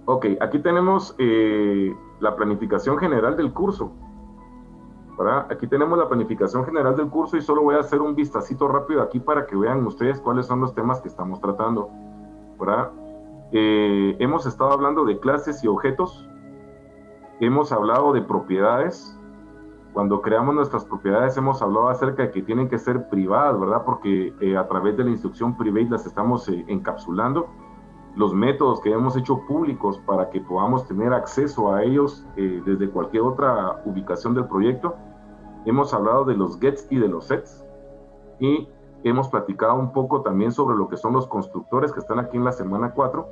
Ok, aquí tenemos la planificación general del curso, ¿verdad? Aquí tenemos la planificación general del curso y solo voy a hacer un vistacito rápido aquí para que vean ustedes cuáles son los temas que estamos tratando, ¿verdad? Hemos estado hablando de clases y objetos, hemos hablado de propiedades. Cuando creamos nuestras propiedades hemos hablado acerca de que tienen que ser privadas, ¿verdad? Porque a través de la instrucción private las estamos encapsulando. Los métodos que hemos hecho públicos para que podamos tener acceso a ellos desde cualquier otra ubicación del proyecto. Hemos hablado de los gets y de los sets. Y hemos platicado un poco también sobre lo que son los constructores que están aquí en la semana 4,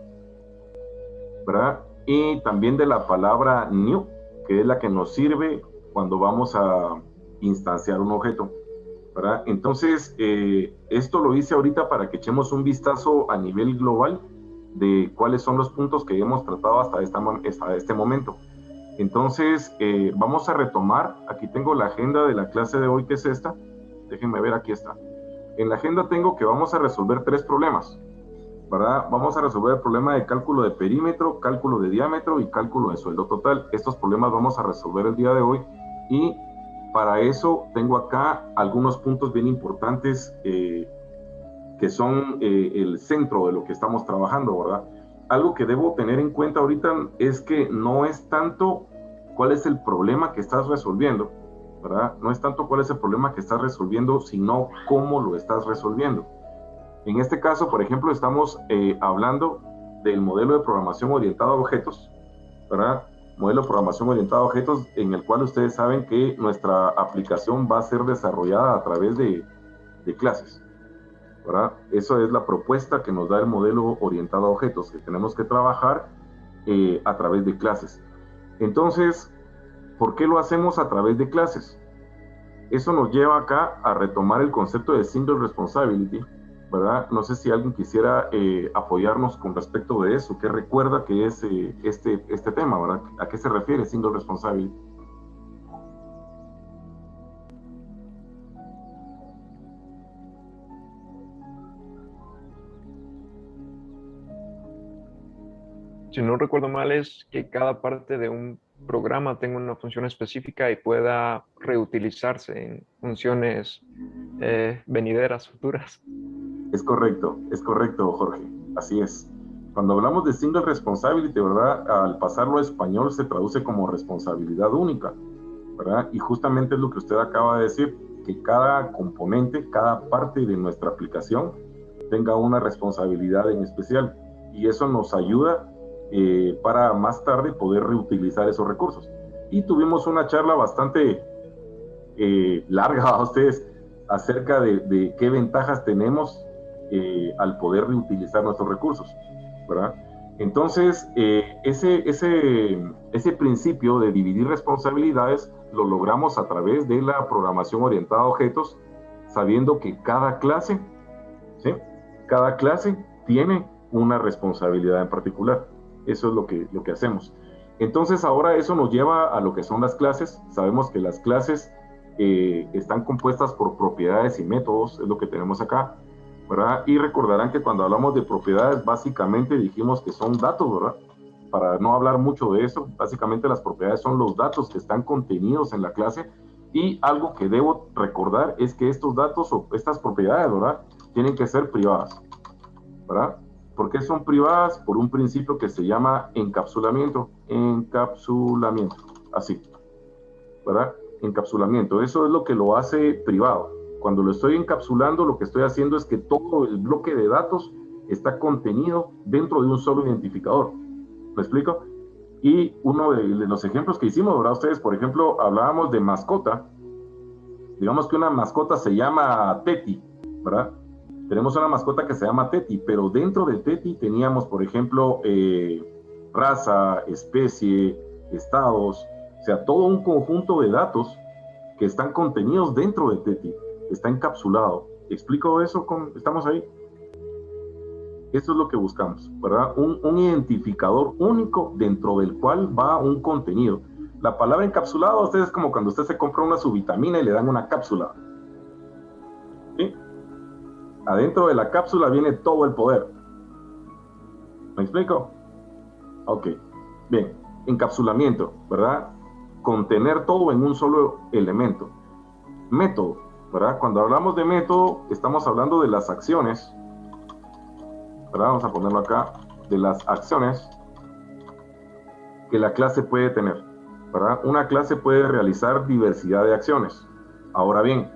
¿verdad? Y también de la palabra new, que es la que nos sirve cuando vamos a instanciar un objeto, ¿verdad? Entonces, esto lo hice ahorita para que echemos un vistazo a nivel global de cuáles son los puntos que hemos tratado hasta este momento. Entonces, vamos a retomar. Aquí tengo la agenda de la clase de hoy, que es esta. Déjenme ver, aquí está. En la agenda tengo que vamos a resolver 3 problemas, ¿verdad? Vamos a resolver el problema de cálculo de perímetro, cálculo de diámetro y cálculo de sueldo total. Estos problemas vamos a resolver el día de hoy y para eso tengo acá algunos puntos bien importantes que son el centro de lo que estamos trabajando, ¿verdad? Algo que debo tener en cuenta ahorita es que no es tanto cuál es el problema que estás resolviendo, ¿verdad? No es tanto cuál es el problema que estás resolviendo, sino cómo lo estás resolviendo. En este caso, por ejemplo, estamos hablando del modelo de programación orientado a objetos, ¿verdad? Modelo de programación orientado a objetos en el cual ustedes saben que nuestra aplicación va a ser desarrollada a través de clases, ¿verdad? Eso es la propuesta que nos da el modelo orientado a objetos, que tenemos que trabajar a través de clases. Entonces, ¿por qué lo hacemos a través de clases? Eso nos lleva acá a retomar el concepto de single responsibility, ¿verdad? No sé si alguien quisiera apoyarnos con respecto de eso, ¿qué recuerda que es este tema, ¿verdad? ¿A qué se refiere single responsibility? Si no recuerdo mal, es que cada parte de un programa tenga una función específica y pueda reutilizarse en funciones venideras, futuras. Es correcto, Jorge, así es. Cuando hablamos de single responsibility, ¿verdad? Al pasarlo a español se traduce como responsabilidad única, ¿verdad? Y justamente es lo que usted acaba de decir, que cada componente, cada parte de nuestra aplicación tenga una responsabilidad en especial. Y eso nos ayuda para más tarde poder reutilizar esos recursos. Y tuvimos una charla bastante larga a ustedes acerca de qué ventajas tenemos al poder reutilizar nuestros recursos, ¿verdad? Entonces, ese principio de dividir responsabilidades lo logramos a través de la programación orientada a objetos, sabiendo que cada clase, ¿sí? Cada clase tiene una responsabilidad en particular. Eso es lo que hacemos. Entonces, ahora eso nos lleva a lo que son las clases. Sabemos que las clases están compuestas por propiedades y métodos, es lo que tenemos acá, ¿verdad? Y recordarán que cuando hablamos de propiedades, básicamente dijimos que son datos, ¿verdad? Para no hablar mucho de eso, básicamente las propiedades son los datos que están contenidos en la clase. Y algo que debo recordar es que estos datos o estas propiedades, ¿verdad? Tienen que ser privadas, ¿verdad? ¿Por qué son privadas? Por un principio que se llama encapsulamiento. Encapsulamiento, así, ¿verdad? Encapsulamiento. Eso es lo que lo hace privado. Cuando lo estoy encapsulando, lo que estoy haciendo es que todo el bloque de datos está contenido dentro de un solo identificador. ¿Me explico? Y uno de los ejemplos que hicimos, ¿verdad? Ustedes, por ejemplo, hablábamos de mascota. Digamos que una mascota se llama Teti, ¿verdad? Tenemos una mascota que se llama Teti, pero dentro de Teti teníamos, por ejemplo, raza, especie, estados, o sea, todo un conjunto de datos que están contenidos dentro de Teti, está encapsulado. ¿Explico eso? ¿Estamos ahí? Eso es lo que buscamos, ¿verdad? Un identificador único dentro del cual va un contenido. La palabra encapsulado, ustedes es como cuando usted se compra una subvitamina y le dan una cápsula, ¿sí? Adentro de la cápsula viene todo el poder. ¿Me explico? Ok, bien, encapsulamiento, ¿verdad? Contener todo en un solo elemento. Método, ¿verdad? Cuando hablamos de método, estamos hablando de las acciones, ¿verdad? Vamos a ponerlo acá, de las acciones que la clase puede tener, ¿verdad? Una clase puede realizar diversidad de acciones. Ahora bien,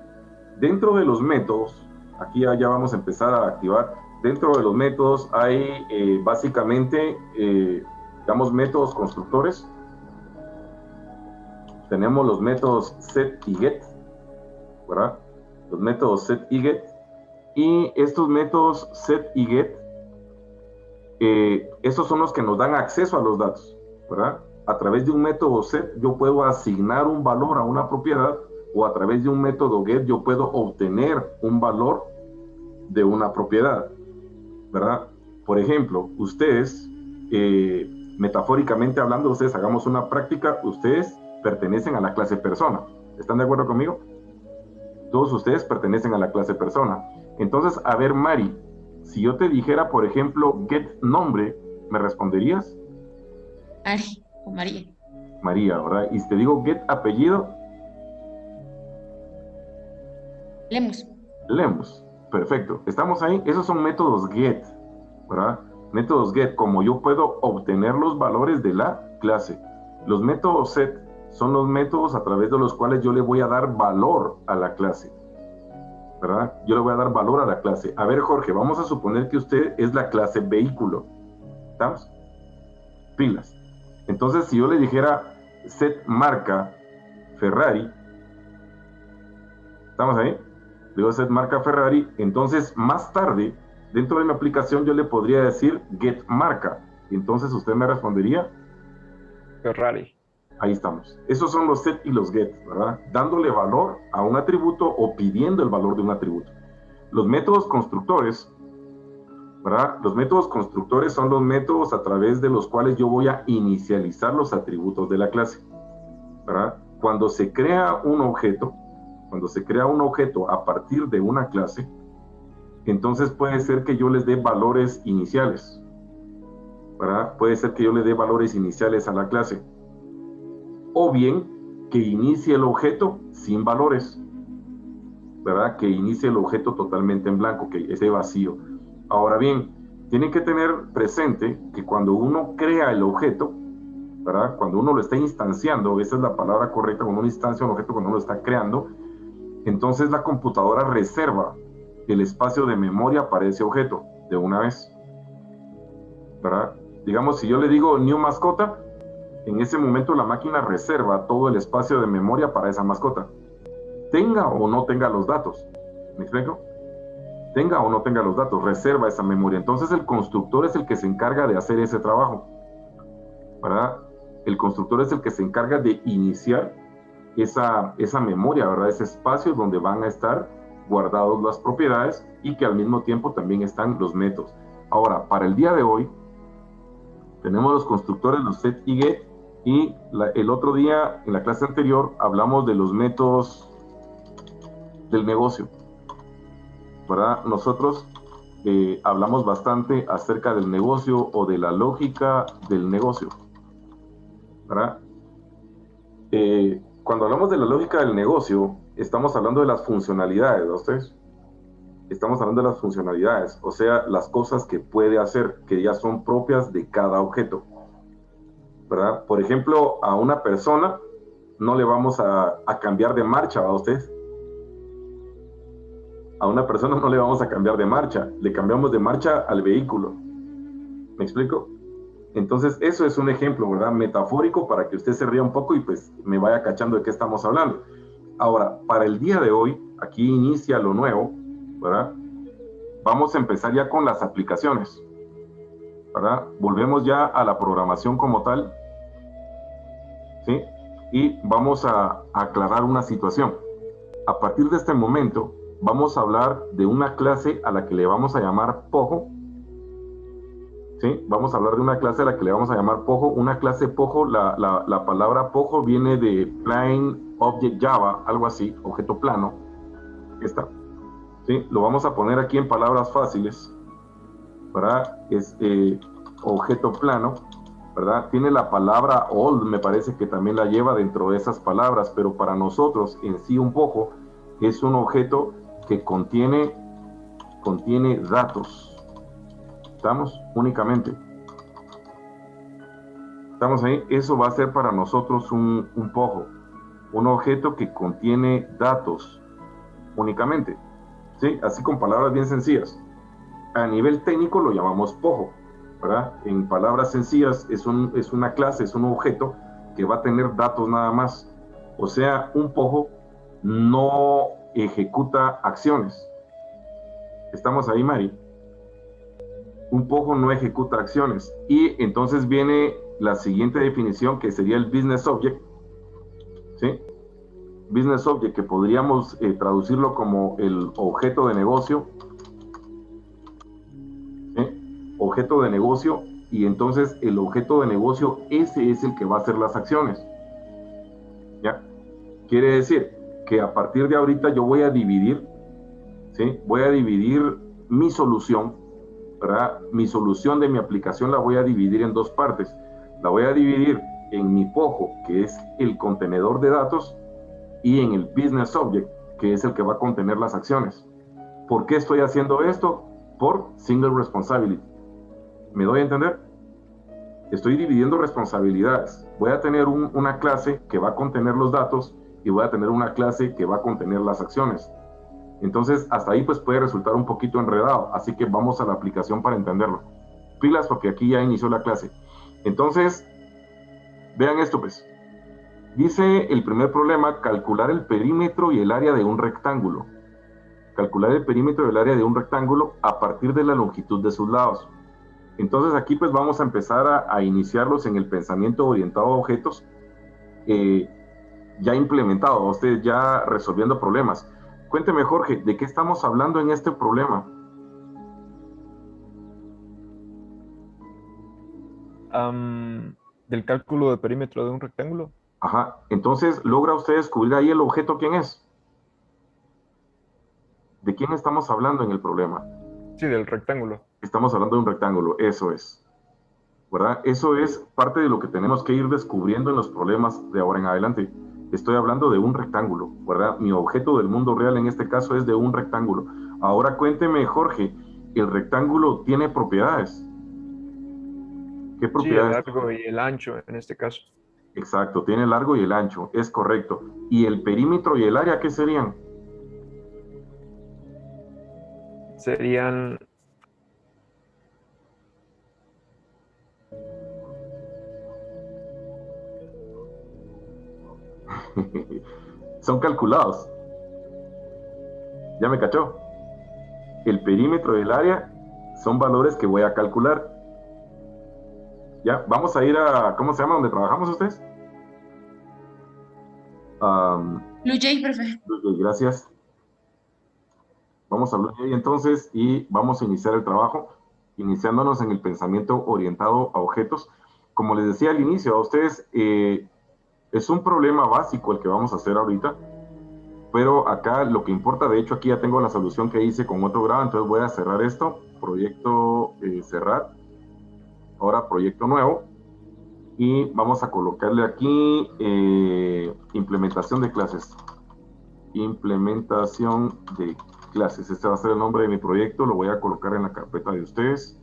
dentro de los métodos, aquí ya vamos a empezar a activar, dentro de los métodos hay básicamente, digamos, métodos constructores. Tenemos los métodos set y get, ¿verdad? Los métodos set y get. Y estos métodos set y get, esos son los que nos dan acceso a los datos, ¿verdad? A través de un método set yo puedo asignar un valor a una propiedad, o a través de un método get yo puedo obtener un valor de una propiedad, ¿verdad? Por ejemplo, ustedes, metafóricamente hablando, ustedes hagamos una práctica, ustedes pertenecen a la clase persona. ¿Están de acuerdo conmigo? Todos ustedes pertenecen a la clase persona. Entonces, a ver, Mari, si yo te dijera, por ejemplo, get nombre, ¿me responderías? Mari o María. María, ¿verdad? Y si te digo get apellido, Lemus. Lemus. Perfecto. ¿Estamos ahí? Esos son métodos get, ¿verdad? Métodos get, como yo puedo obtener los valores de la clase. Los métodos set son los métodos a través de los cuales yo le voy a dar valor a la clase, ¿verdad? Yo le voy a dar valor a la clase. A ver, Jorge, vamos a suponer que usted es la clase vehículo. ¿Estamos? Pilas. Entonces, si yo le dijera set marca Ferrari, ¿estamos ahí? Digo set marca Ferrari, entonces más tarde, dentro de mi aplicación, yo le podría decir get marca. Entonces usted me respondería Ferrari. Ahí estamos. Esos son los set y los get, ¿verdad? Dándole valor a un atributo o pidiendo el valor de un atributo. Los métodos constructores, ¿verdad? Los métodos constructores son los métodos a través de los cuales yo voy a inicializar los atributos de la clase, ¿verdad? Cuando se crea un objeto a partir de una clase, entonces puede ser que yo les dé valores iniciales, ¿verdad? Puede ser que yo le dé valores iniciales a la clase. O bien que inicie el objeto sin valores, ¿verdad? Que inicie el objeto totalmente en blanco, que esté vacío. Ahora bien, tienen que tener presente que cuando uno crea el objeto, ¿verdad? Cuando uno lo está instanciando, esa es la palabra correcta, cuando uno instancia un objeto, cuando uno lo está creando, entonces la computadora reserva el espacio de memoria para ese objeto de una vez, ¿verdad? Digamos, si yo le digo new mascota, en ese momento la máquina reserva todo el espacio de memoria para esa mascota, tenga o no tenga los datos. ¿Me explico? Tenga o no tenga los datos, reserva esa memoria. Entonces el constructor es el que se encarga de hacer ese trabajo, ¿verdad? El constructor es el que se encarga de iniciar esa memoria, ¿verdad? Ese espacio donde van a estar guardados las propiedades y que al mismo tiempo también están los métodos. Ahora, para el día de hoy, tenemos los constructores, los set y get, y el otro día, en la clase anterior, hablamos de los métodos del negocio, ¿verdad? Nosotros hablamos bastante acerca del negocio o de la lógica del negocio, ¿verdad? Cuando hablamos de la lógica del negocio, estamos hablando de las funcionalidades, ¿no ustedes? Estamos hablando de las funcionalidades, o sea, las cosas que puede hacer, que ya son propias de cada objeto, ¿verdad? Por ejemplo, a una persona no le vamos a cambiar de marcha, ¿va ustedes? A una persona no le vamos a cambiar de marcha, le cambiamos de marcha al vehículo. ¿Me explico? Entonces, eso es un ejemplo, ¿verdad? Metafórico para que usted se ría un poco y pues me vaya cachando de qué estamos hablando. Ahora, para el día de hoy, aquí inicia lo nuevo, ¿verdad? Vamos a empezar ya con las aplicaciones, ¿verdad? Volvemos ya a la programación como tal, ¿sí? Y vamos a aclarar una situación. A partir de este momento, vamos a hablar de una clase a la que le vamos a llamar Pojo, ¿sí? Vamos a hablar de una clase a la que le vamos a llamar Pojo. Una clase Pojo, la palabra Pojo viene de Plain Object Java, algo así, objeto plano. Aquí está. ¿Sí? Lo vamos a poner aquí en palabras fáciles, ¿verdad? Es objeto plano. ¿verdad? Tiene la palabra all, me parece que también la lleva dentro de esas palabras, pero para nosotros en sí un pojo es un objeto que contiene datos. ¿Estamos? Únicamente. ¿Estamos ahí? Eso va a ser para nosotros un pojo, un objeto que contiene datos únicamente, ¿sí? Así con palabras bien sencillas. A nivel técnico lo llamamos pojo, ¿verdad? En palabras sencillas es una clase, es un objeto que va a tener datos nada más. O sea, un pojo no ejecuta acciones. ¿Estamos ahí, Mari? Un pojo no ejecuta acciones. Y entonces viene la siguiente definición, que sería el business object, ¿sí? Business object, que podríamos traducirlo como el objeto de negocio, ¿sí? Objeto de negocio, y entonces el objeto de negocio, ese es el que va a hacer las acciones, ¿ya? Quiere decir que a partir de ahorita yo voy a dividir, ¿sí? Voy a dividir mi solución, ¿verdad? Mi solución de mi aplicación la voy a dividir en dos partes. La voy a dividir en mi pojo, que es el contenedor de datos, y en el business object, que es el que va a contener las acciones. ¿Por qué estoy haciendo esto? Por single responsibility. ¿Me doy a entender? Estoy dividiendo responsabilidades. Voy a tener una clase que va a contener los datos y voy a tener una clase que va a contener las acciones. Entonces, hasta ahí pues puede resultar un poquito enredado, así que vamos a la aplicación para entenderlo. Pilas, porque aquí ya inició la clase. Entonces, vean esto pues. Dice el primer problema, calcular el perímetro y el área de un rectángulo. Calcular el perímetro y el área de un rectángulo a partir de la longitud de sus lados. Entonces aquí pues vamos a empezar a iniciarlos en el pensamiento orientado a objetos ya implementado, ustedes ya resolviendo problemas. Cuénteme, Jorge, ¿de qué estamos hablando en este problema? Del cálculo de perímetro de un rectángulo. Ajá, entonces, ¿logra usted descubrir ahí el objeto quién es? ¿De quién estamos hablando en el problema? Sí, del rectángulo. Estamos hablando de un rectángulo, eso es, ¿verdad? Eso es parte de lo que tenemos que ir descubriendo en los problemas de ahora en adelante. Estoy hablando de un rectángulo, ¿verdad? Mi objeto del mundo real en este caso es de un rectángulo. Ahora cuénteme, Jorge, ¿el rectángulo tiene propiedades? ¿Qué Sí, el propiedades largo tiene? y el ancho en este caso. Exacto, tiene el largo y el ancho, es correcto. ¿Y el perímetro y el área qué serían? Serían, Son calculados. ¿Ya me cachó? El perímetro y el área son valores que voy a calcular. ¿Ya? Vamos a ir a, ¿cómo se llama? ¿Dónde trabajamos ustedes? Blue Jay, profe. Gracias. Vamos a hablar ahí entonces y vamos a iniciar el trabajo, iniciándonos en el pensamiento orientado a objetos. Como les decía al inicio a ustedes, es un problema básico el que vamos a hacer ahorita, pero acá lo que importa, de hecho aquí ya tengo la solución que hice con otro grado, entonces voy a cerrar esto, proyecto cerrar, ahora proyecto nuevo, y vamos a colocarle aquí implementación de clases. Implementación de clases. Este va a ser el nombre de mi proyecto. Lo voy a colocar en la carpeta de ustedes.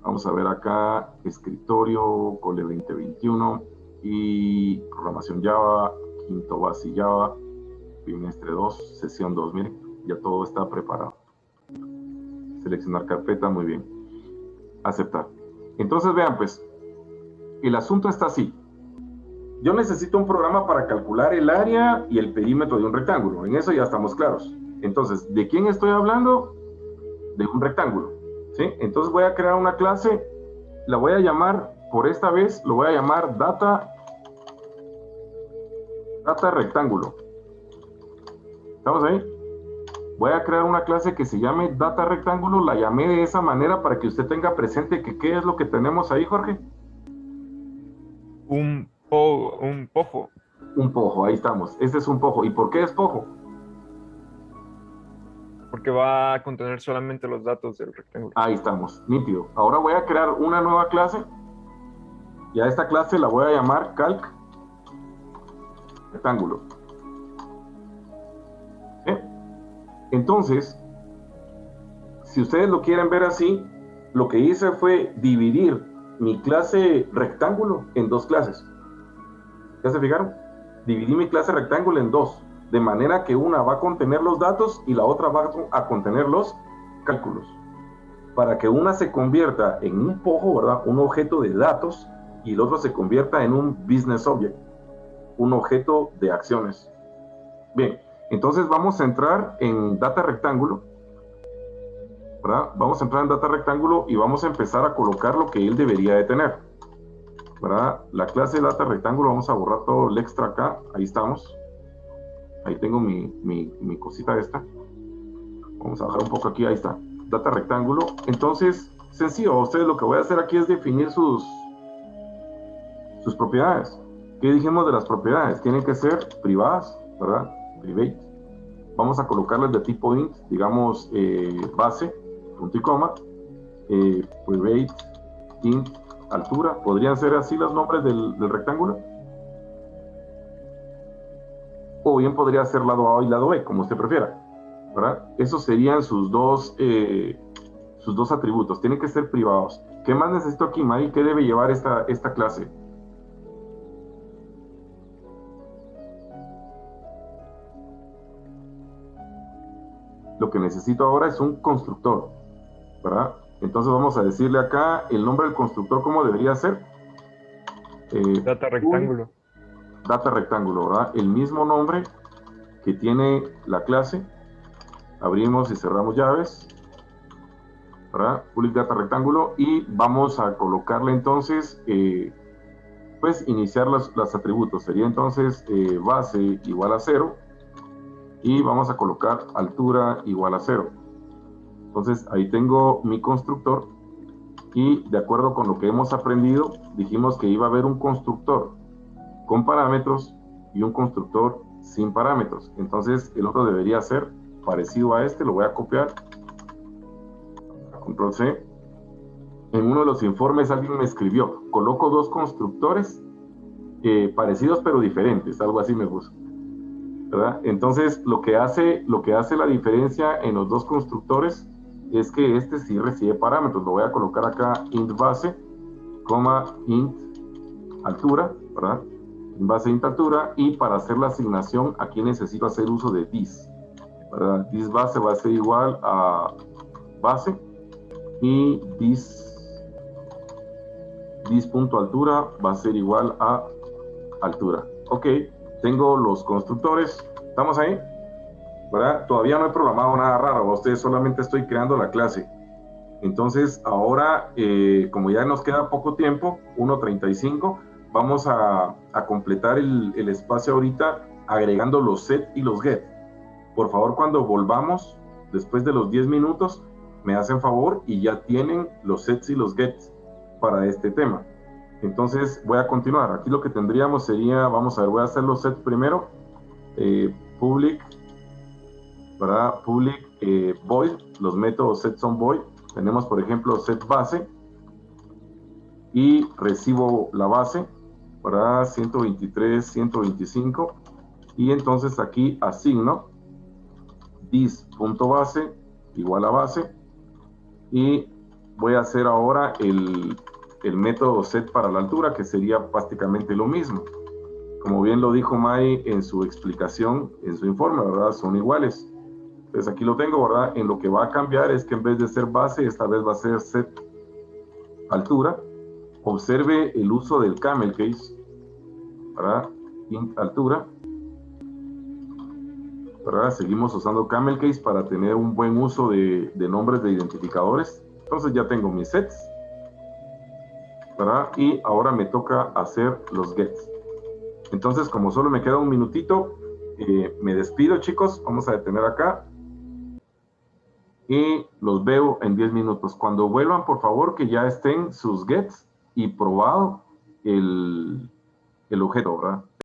Vamos a ver acá, escritorio, Cole 2021 y programación Java, quinto base Java, bimestre 2, sesión 2. Miren, ya todo está preparado. Seleccionar carpeta, muy bien. Aceptar. Entonces vean pues, el asunto está así. Yo necesito un programa para calcular el área y el perímetro de un rectángulo. En eso ya estamos claros. Entonces, ¿de quién estoy hablando? De un rectángulo. ¿Sí? Entonces voy a crear una clase, la voy a llamar, por esta vez, lo voy a llamar data rectángulo. ¿Estamos ahí? Voy a crear una clase que se llame data rectángulo, la llamé de esa manera para que usted tenga presente que qué es lo que tenemos ahí, Jorge. un pojo. Un pojo, ahí estamos. Este es un pojo. ¿Y por qué es pojo? Porque va a contener solamente los datos del rectángulo. Ahí estamos, nítido. Ahora voy a crear una nueva clase Y a esta clase la voy a llamar calc rectángulo. Entonces, si ustedes lo quieren ver así, lo que hice fue dividir mi clase rectángulo en dos clases. ¿Ya se fijaron? Dividí mi clase rectángulo en dos, de manera que una va a contener los datos y la otra va a contener los cálculos. Para que una se convierta en un POJO, ¿verdad? Un objeto de datos, y el otro se convierta en un business object, un objeto de acciones. Bien, entonces vamos a entrar en data rectángulo, ¿verdad? Vamos a entrar en data rectángulo y vamos a empezar a colocar lo que él debería de tener, ¿verdad? La clase data rectángulo, vamos a borrar todo el extra acá, ahí estamos. Ahí tengo mi cosita esta. Vamos a bajar un poco aquí, ahí está. Data rectángulo. Entonces, sencillo, ustedes lo que voy a hacer aquí es definir sus propiedades. ¿Qué dijimos de las propiedades? Tienen que ser privadas, ¿verdad? Private. Vamos a colocarlas de tipo int, digamos base, punto y coma, private, int, altura. ¿Podrían ser así los nombres del rectángulo? O bien podría ser lado A y lado B, como usted prefiera, ¿verdad? Esos serían sus dos atributos. Tienen que ser privados. ¿Qué más necesito aquí, May? ¿Qué debe llevar esta clase? Lo que necesito ahora es un constructor, ¿verdad? Entonces vamos a decirle acá el nombre del constructor, ¿cómo debería ser? Data rectángulo. Data rectángulo, ¿verdad? El mismo nombre que tiene la clase. Abrimos y cerramos llaves, ¿verdad? Public data rectángulo, y vamos a colocarle entonces, pues iniciar los atributos. Sería entonces base igual a 0, y vamos a colocar altura igual a 0. Entonces ahí tengo mi constructor, y de acuerdo con lo que hemos aprendido, dijimos que iba a haber un constructor con parámetros y un constructor sin parámetros. Entonces el otro debería ser parecido a este. Lo voy a copiar, control C. En uno de los informes alguien me escribió: coloco dos constructores parecidos pero diferentes, algo así me puso, ¿verdad? Entonces lo que hace la diferencia en los dos constructores es que este sí recibe parámetros. Lo voy a colocar acá: int base, int altura, ¿verdad? Int base, int altura. Y para hacer la asignación aquí necesito hacer uso de this, ¿verdad? This base va a ser igual a base, y this punto altura va a ser igual a altura. Ok, tengo los constructores. ¿Estamos ahí? ¿Verdad? Todavía no he programado nada raro, ustedes solamente estoy creando la clase. Entonces ahora, como ya nos queda poco tiempo, 1:35, vamos a completar el espacio ahorita agregando los set y los get. Por favor, cuando volvamos después de los 10 minutos, me hacen favor y ya tienen los sets y los gets para este tema. Entonces voy a continuar. Aquí lo que tendríamos sería, vamos a ver, voy a hacer los sets primero. Public, ¿verdad? Public void, los métodos set son void. Tenemos, por ejemplo, set base, y recibo la base, ¿verdad? 123, 125, y entonces aquí asigno this.base igual a base, y voy a hacer ahora el método set para la altura, que sería prácticamente lo mismo. Como bien lo dijo May en su explicación, en su informe, ¿verdad? Son iguales. Entonces aquí lo tengo, ¿verdad? En lo que va a cambiar es que en vez de ser base, esta vez va a ser set altura. Observe el uso del camel case, ¿verdad? Int altura, ¿verdad? Seguimos usando camel case para tener un buen uso de nombres de identificadores. Entonces ya tengo mis sets, ¿verdad? Y ahora me toca hacer los gets. Entonces, como solo me queda un minutito, me despido, chicos. Vamos a detener acá y los veo en 10 minutos. Cuando vuelvan, por favor, que ya estén sus gets y probado el objeto, ¿verdad?